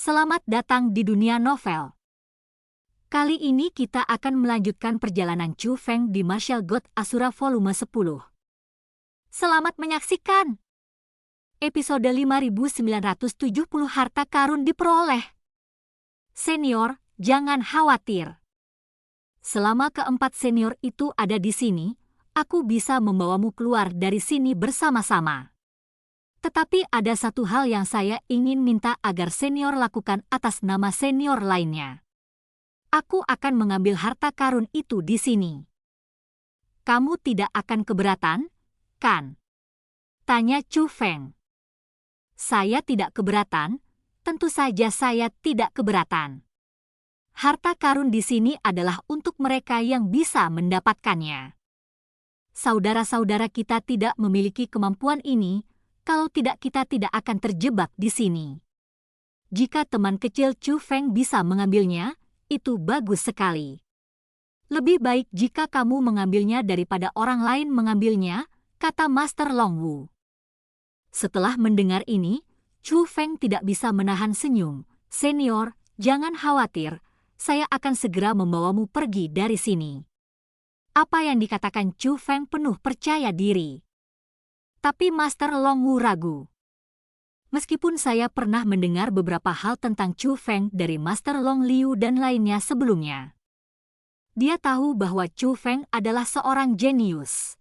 Selamat datang di dunia novel. Kali ini kita akan melanjutkan perjalanan Chu Feng di Martial God Asura volume 10. Selamat menyaksikan! Episode 5970 Harta Karun diperoleh. Senior, jangan khawatir. Selama keempat senior itu ada di sini, aku bisa membawamu keluar dari sini bersama-sama. Tetapi ada satu hal yang saya ingin minta agar senior lakukan atas nama senior lainnya. Aku akan mengambil harta karun itu di sini. Kamu tidak akan keberatan, kan? Tanya Chu Feng. Saya tidak keberatan, tentu saja saya tidak keberatan. Harta karun di sini adalah untuk mereka yang bisa mendapatkannya. Saudara-saudara kita tidak memiliki kemampuan ini. Kalau tidak, kita tidak akan terjebak di sini. Jika teman kecil Chu Feng bisa mengambilnya, itu bagus sekali. Lebih baik jika kamu mengambilnya daripada orang lain mengambilnya, kata Master Long Wu. Setelah mendengar ini, Chu Feng tidak bisa menahan senyum. Senior, jangan khawatir, saya akan segera membawamu pergi dari sini. Apa yang dikatakan Chu Feng penuh percaya diri. Tapi Master Long Wu ragu. Meskipun saya pernah mendengar beberapa hal tentang Chu Feng dari Master Long Liu dan lainnya sebelumnya. Dia tahu bahwa Chu Feng adalah seorang jenius.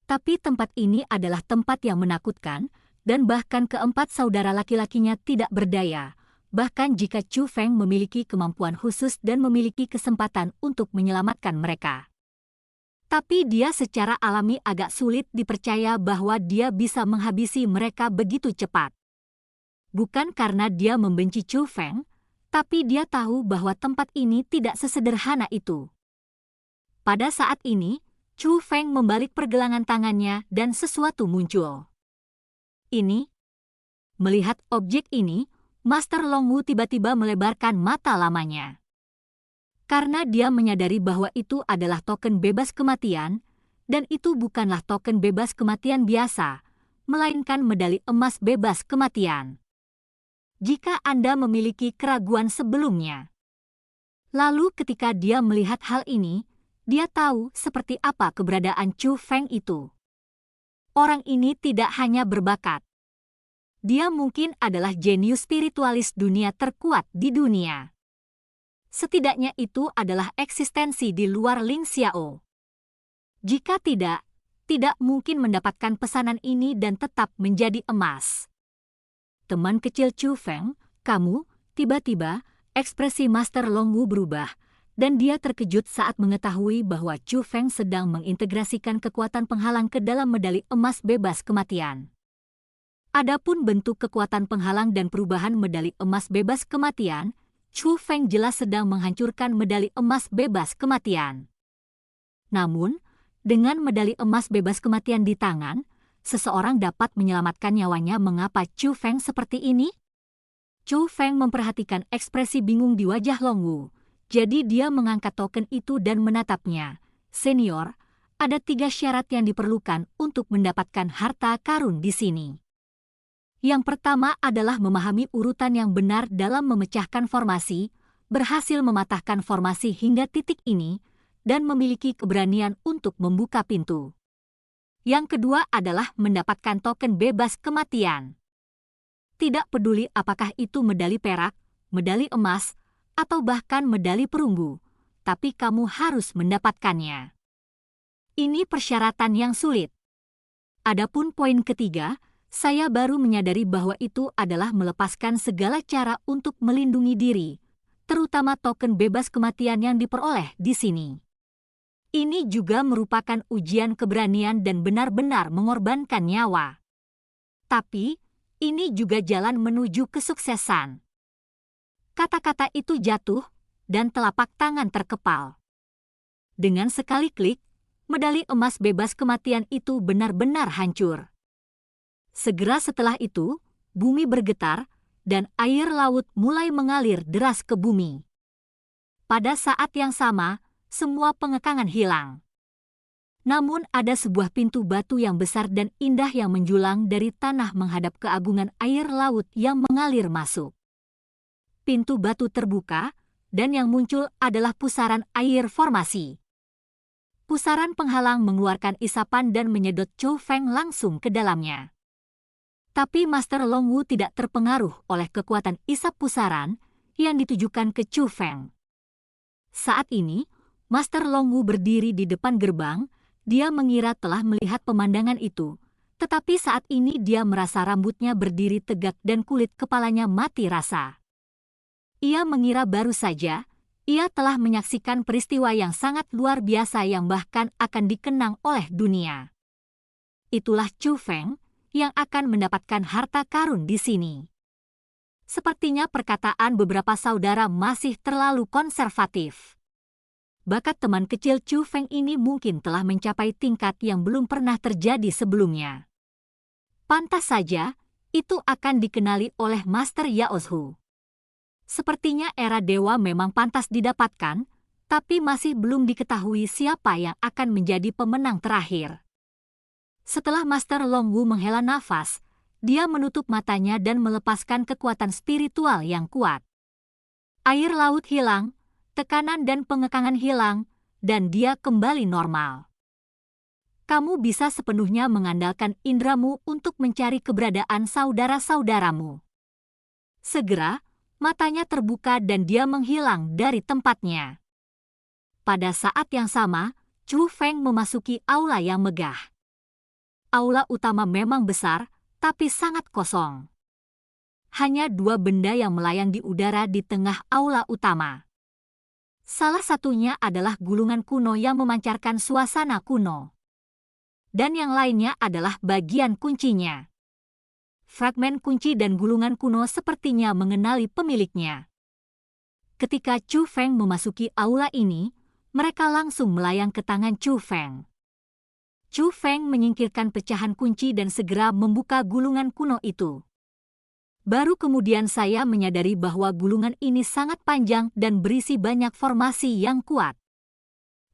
Tapi tempat ini adalah tempat yang menakutkan, dan bahkan keempat saudara laki-lakinya tidak berdaya, bahkan jika Chu Feng memiliki kemampuan khusus dan memiliki kesempatan untuk menyelamatkan mereka. Tapi dia secara alami agak sulit dipercaya bahwa dia bisa menghabisi mereka begitu cepat. Bukan karena dia membenci Chu Feng, tapi dia tahu bahwa tempat ini tidak sesederhana itu. Pada saat ini, Chu Feng membalik pergelangan tangannya dan sesuatu muncul. Ini? Melihat objek ini, Master Long Wu tiba-tiba melebarkan mata lamanya. Karena dia menyadari bahwa itu adalah token bebas kematian, dan itu bukanlah token bebas kematian biasa, melainkan medali emas bebas kematian. Jika Anda memiliki keraguan sebelumnya. Lalu ketika dia melihat hal ini, dia tahu seperti apa keberadaan Chu Feng itu. Orang ini tidak hanya berbakat. Dia mungkin adalah jenius spiritualis dunia terkuat di dunia. Setidaknya itu adalah eksistensi di luar Ling Xiao. Jika tidak mungkin mendapatkan pesanan ini dan tetap menjadi emas. Teman kecil Chu Feng, kamu, tiba-tiba, ekspresi Master Long Wu berubah, dan dia terkejut saat mengetahui bahwa Chu Feng sedang mengintegrasikan kekuatan penghalang ke dalam medali emas bebas kematian. Adapun bentuk kekuatan penghalang dan perubahan medali emas bebas kematian, Chu Feng jelas sedang menghancurkan medali emas bebas kematian. Namun, dengan medali emas bebas kematian di tangan, seseorang dapat menyelamatkan nyawanya. Mengapa Chu Feng seperti ini? Chu Feng memperhatikan ekspresi bingung di wajah Long Wu, jadi dia mengangkat token itu dan menatapnya. Senior, ada 3 syarat yang diperlukan untuk mendapatkan harta karun di sini. Yang pertama adalah memahami urutan yang benar dalam memecahkan formasi, berhasil mematahkan formasi hingga titik ini, dan memiliki keberanian untuk membuka pintu. Yang kedua adalah mendapatkan token bebas kematian. Tidak peduli apakah itu medali perak, medali emas, atau bahkan medali perunggu, tapi kamu harus mendapatkannya. Ini persyaratan yang sulit. Adapun poin ketiga, saya baru menyadari bahwa itu adalah melepaskan segala cara untuk melindungi diri, terutama token bebas kematian yang diperoleh di sini. Ini juga merupakan ujian keberanian dan benar-benar mengorbankan nyawa. Tapi, ini juga jalan menuju kesuksesan. Kata-kata itu jatuh, dan telapak tangan terkepal. Dengan sekali klik, medali emas bebas kematian itu benar-benar hancur. Segera setelah itu, bumi bergetar, dan air laut mulai mengalir deras ke bumi. Pada saat yang sama, semua pengekangan hilang. Namun ada sebuah pintu batu yang besar dan indah yang menjulang dari tanah menghadap keagungan air laut yang mengalir masuk. pintu batu terbuka, dan yang muncul adalah pusaran air formasi. Pusaran penghalang mengeluarkan isapan dan menyedot Chou Feng langsung ke dalamnya. Tapi Master Long Wu tidak terpengaruh oleh kekuatan isap pusaran yang ditujukan ke Chou Feng. Saat ini, Master Long Wu berdiri di depan gerbang. Dia mengira telah melihat pemandangan itu, tetapi saat ini dia merasa rambutnya berdiri tegak dan kulit kepalanya mati rasa. Ia mengira baru saja ia telah menyaksikan peristiwa yang sangat luar biasa yang bahkan akan dikenang oleh dunia. Itulah Chou Feng yang akan mendapatkan harta karun di sini. Sepertinya perkataan beberapa saudara masih terlalu konservatif. Bakat teman kecil Chou Feng ini mungkin telah mencapai tingkat yang belum pernah terjadi sebelumnya. Pantas saja, itu akan dikenali oleh Master Yaozhu. Sepertinya era dewa memang pantas didapatkan, tapi masih belum diketahui siapa yang akan menjadi pemenang terakhir. Setelah Master Long Wu menghela nafas, dia menutup matanya dan melepaskan kekuatan spiritual yang kuat. Air laut hilang, tekanan dan pengekangan hilang, dan dia kembali normal. Kamu bisa sepenuhnya mengandalkan indramu untuk mencari keberadaan saudara-saudaramu. Segera, matanya terbuka dan dia menghilang dari tempatnya. Pada saat yang sama, Chou Feng memasuki aula yang megah. Aula utama memang besar, tapi sangat kosong. Hanya dua benda yang melayang di udara di tengah aula utama. Salah satunya adalah gulungan kuno yang memancarkan suasana kuno. Dan yang lainnya adalah bagian kuncinya. Fragmen kunci dan gulungan kuno sepertinya mengenali pemiliknya. Ketika Chou Feng memasuki aula ini, mereka langsung melayang ke tangan Chou Feng. Chou Feng menyingkirkan pecahan kunci dan segera membuka gulungan kuno itu. Baru kemudian saya menyadari bahwa gulungan ini sangat panjang dan berisi banyak formasi yang kuat.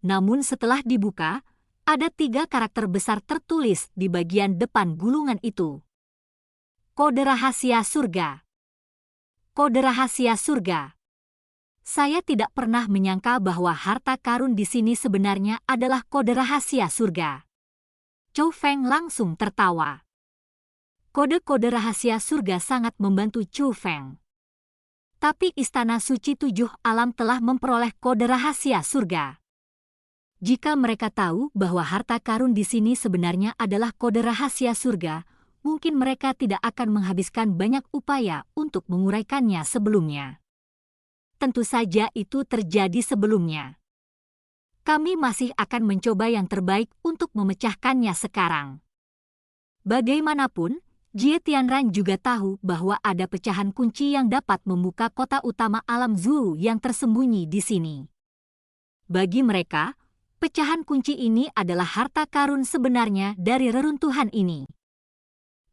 Namun setelah dibuka, ada 3 karakter besar tertulis di bagian depan gulungan itu. Kode rahasia surga. Kode rahasia surga. Saya tidak pernah menyangka bahwa harta karun di sini sebenarnya adalah kode rahasia surga. Chou Feng langsung tertawa. Kode-kode rahasia surga sangat membantu Chou Feng. Tapi Istana Suci 7 Alam telah memperoleh kode rahasia surga. Jika mereka tahu bahwa harta karun di sini sebenarnya adalah kode rahasia surga, mungkin mereka tidak akan menghabiskan banyak upaya untuk menguraikannya sebelumnya. Tentu saja itu terjadi sebelumnya. Kami masih akan mencoba yang terbaik untuk memecahkannya sekarang. Bagaimanapun, Jie Tianran juga tahu bahwa ada pecahan kunci yang dapat membuka kota utama alam Zhu yang tersembunyi di sini. Bagi mereka, pecahan kunci ini adalah harta karun sebenarnya dari reruntuhan ini.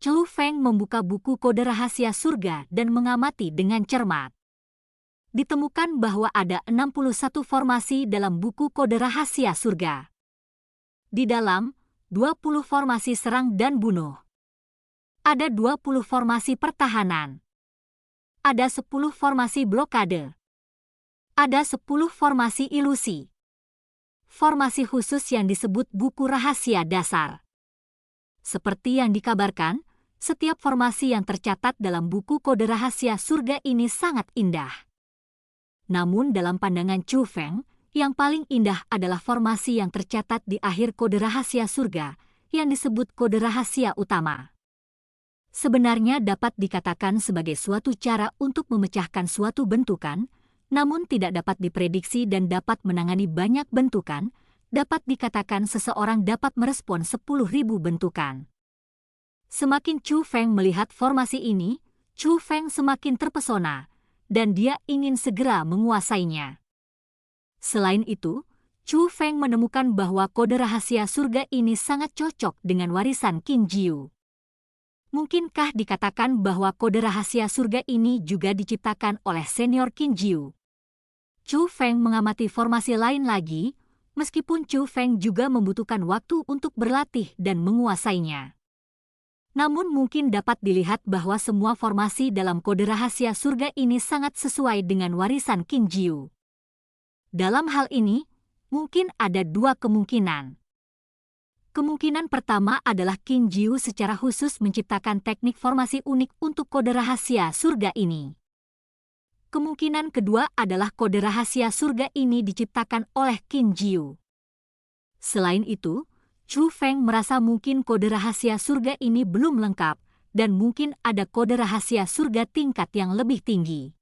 Chou Feng membuka buku kode rahasia surga dan mengamati dengan cermat. Ditemukan bahwa ada 61 formasi dalam buku kode rahasia surga. Di dalam, 20 formasi serang dan bunuh. Ada 20 formasi pertahanan. Ada 10 formasi blokade. Ada 10 formasi ilusi. Formasi khusus yang disebut buku rahasia dasar. Seperti yang dikabarkan, setiap formasi yang tercatat dalam buku kode rahasia surga ini sangat indah. Namun dalam pandangan Chou Feng, yang paling indah adalah formasi yang tercatat di akhir kode rahasia surga, yang disebut kode rahasia utama. Sebenarnya dapat dikatakan sebagai suatu cara untuk memecahkan suatu bentukan, namun tidak dapat diprediksi dan dapat menangani banyak bentukan, dapat dikatakan seseorang dapat merespon 10.000 bentukan. Semakin Chou Feng melihat formasi ini, Chou Feng semakin terpesona, dan dia ingin segera menguasainya. Selain itu, Chou Feng menemukan bahwa kode rahasia surga ini sangat cocok dengan warisan Qin Jiu. Mungkinkah dikatakan bahwa kode rahasia surga ini juga diciptakan oleh senior Qin Jiu? Chou Feng mengamati formasi lain lagi, meskipun Chou Feng juga membutuhkan waktu untuk berlatih dan menguasainya. Namun mungkin dapat dilihat bahwa semua formasi dalam kode rahasia surga ini sangat sesuai dengan warisan Qin Jiu. Dalam hal ini, mungkin ada dua kemungkinan. Kemungkinan pertama adalah Qin Jiu secara khusus menciptakan teknik formasi unik untuk kode rahasia surga ini. Kemungkinan kedua adalah kode rahasia surga ini diciptakan oleh Qin Jiu. Selain itu, Chu Feng merasa mungkin kode rahasia surga ini belum lengkap dan mungkin ada kode rahasia surga tingkat yang lebih tinggi.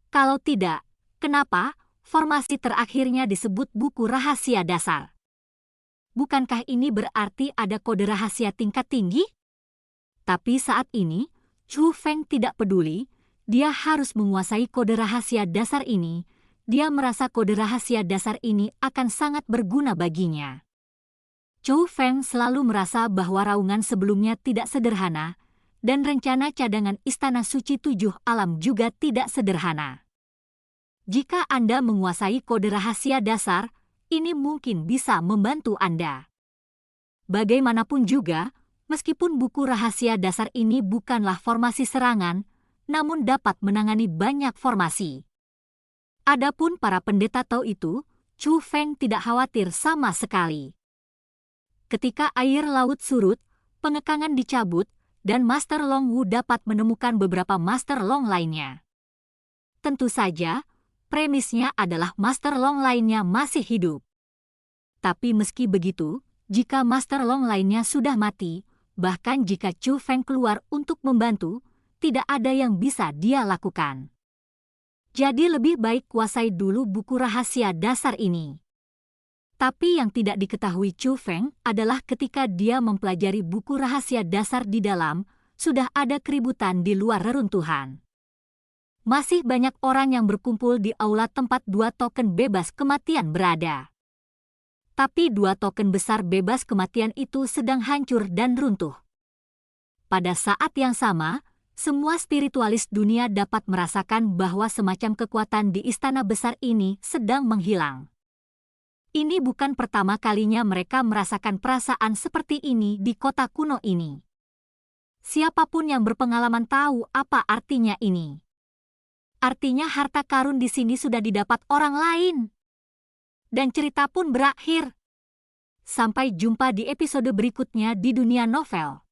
Kalau tidak, kenapa formasi terakhirnya disebut buku rahasia dasar? Bukankah ini berarti ada kode rahasia tingkat tinggi? Tapi saat ini, Chu Feng tidak peduli. Dia harus menguasai kode rahasia dasar ini. Dia merasa kode rahasia dasar ini akan sangat berguna baginya. Chu Feng selalu merasa bahwa raungan sebelumnya tidak sederhana, dan rencana cadangan Istana Suci Tujuh Alam juga tidak sederhana. Jika Anda menguasai kode rahasia dasar, ini mungkin bisa membantu Anda. Bagaimanapun juga, meskipun buku rahasia dasar ini bukanlah formasi serangan, namun dapat menangani banyak formasi. Adapun para pendeta Tao itu, Chu Feng tidak khawatir sama sekali. Ketika air laut surut, pengekangan dicabut, dan Master Long Wu dapat menemukan beberapa Master Long lainnya. Tentu saja, premisnya adalah Master Long lainnya masih hidup. Tapi meski begitu, jika Master Long lainnya sudah mati, bahkan jika Chu Feng keluar untuk membantu, tidak ada yang bisa dia lakukan. Jadi lebih baik kuasai dulu buku rahasia dasar ini. Tapi yang tidak diketahui Chu Feng adalah ketika dia mempelajari buku rahasia dasar di dalam, sudah ada keributan di luar reruntuhan. Masih banyak orang yang berkumpul di aula tempat dua token bebas kematian berada. Tapi dua token besar bebas kematian itu sedang hancur dan runtuh. Pada saat yang sama, semua spiritualis dunia dapat merasakan bahwa semacam kekuatan di istana besar ini sedang menghilang. Ini bukan pertama kalinya mereka merasakan perasaan seperti ini di kota kuno ini. Siapapun yang berpengalaman tahu apa artinya ini. Artinya harta karun di sini sudah didapat orang lain. Dan cerita pun berakhir. Sampai jumpa di episode berikutnya di dunia novel.